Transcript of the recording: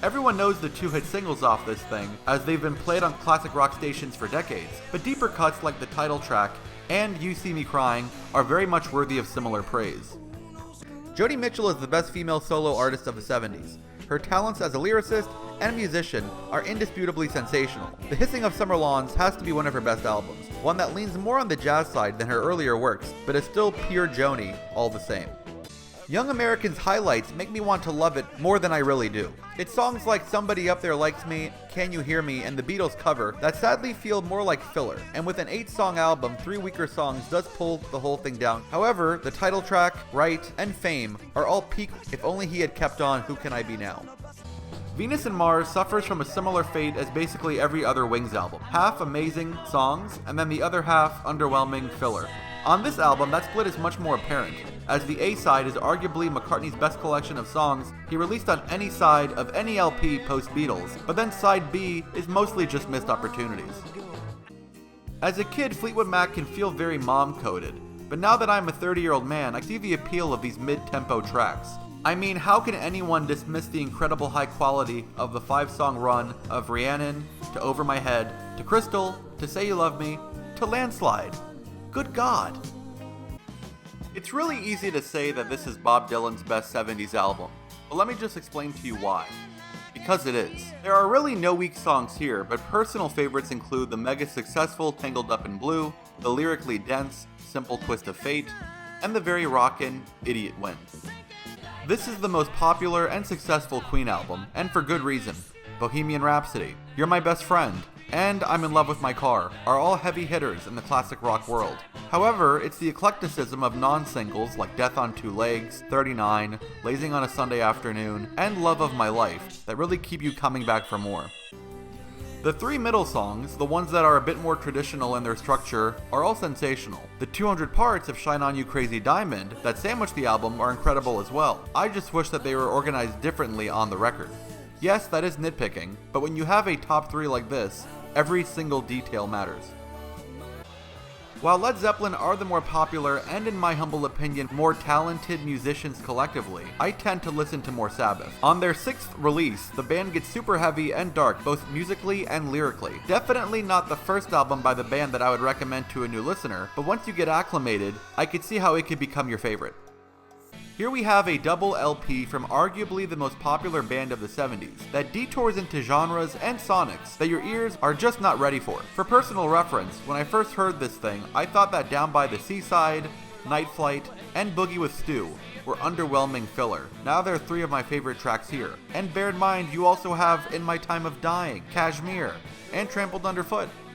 Everyone knows the two hit singles off this thing, as they've been played on classic rock stations for decades, but deeper cuts like the title track and You See Me Crying are very much worthy of similar praise. Joni Mitchell is the best female solo artist of the 70s. Her talents as a lyricist and musician are indisputably sensational. The Hissing of Summer Lawns has to be one of her best albums, one that leans more on the jazz side than her earlier works, but is still pure Joni all the same. Young American's highlights make me want to love it more than I really do. It's songs like Somebody Up There Likes Me, Can You Hear Me, and the Beatles cover that sadly feel more like filler, and with an 8-song album, 3 weaker songs does pull the whole thing down. However, the title track, Right, and Fame are all peak if only he had kept on Who Can I Be Now. Venus and Mars suffers from a similar fate as basically every other Wings album. Half amazing songs, and then the other half underwhelming filler. On this album, that split is much more apparent, as the A-side is arguably McCartney's best collection of songs he released on any side of any LP post-Beatles, but then side B is mostly just missed opportunities. As a kid, Fleetwood Mac can feel very mom-coded, but now that I'm a 30-year-old man, I see the appeal of these mid-tempo tracks. I mean, how can anyone dismiss the incredible high quality of the 5-song run of Rhiannon, to Over My Head, to Crystal, to Say You Love Me, to Landslide? Good God! It's really easy to say that this is Bob Dylan's best 70s album, but let me just explain to you why. Because it is. There are really no weak songs here, but personal favorites include the mega successful Tangled Up in Blue, the lyrically dense Simple Twist of Fate, and the very rockin' Idiot Wind. This is the most popular and successful Queen album, and for good reason. Bohemian Rhapsody, You're My Best Friend, and I'm in Love with My Car are all heavy hitters in the classic rock world. However, it's the eclecticism of non-singles like Death on Two Legs, 39, Lazing on a Sunday Afternoon, and Love of My Life that really keep you coming back for more. The 3 middle songs, the ones that are a bit more traditional in their structure, are all sensational. The 200 parts of Shine On You Crazy Diamond that sandwich the album are incredible as well. I just wish that they were organized differently on the record. Yes, that is nitpicking, but when you have a top 3 like this, every single detail matters. While Led Zeppelin are the more popular and, in my humble opinion, more talented musicians collectively, I tend to listen to more Sabbath. On their 6th release, the band gets super heavy and dark, both musically and lyrically. Definitely not the first album by the band that I would recommend to a new listener, but once you get acclimated, I could see how it could become your favorite. Here we have a double LP from arguably the most popular band of the 70s that detours into genres and sonics that your ears are just not ready for. For personal reference, when I first heard this thing, I thought that Down by the Seaside, Night Flight, and Boogie with Stu were underwhelming filler. Now there are 3 of my favorite tracks here. And bear in mind, you also have In My Time of Dying, Kashmir, and Trampled Underfoot.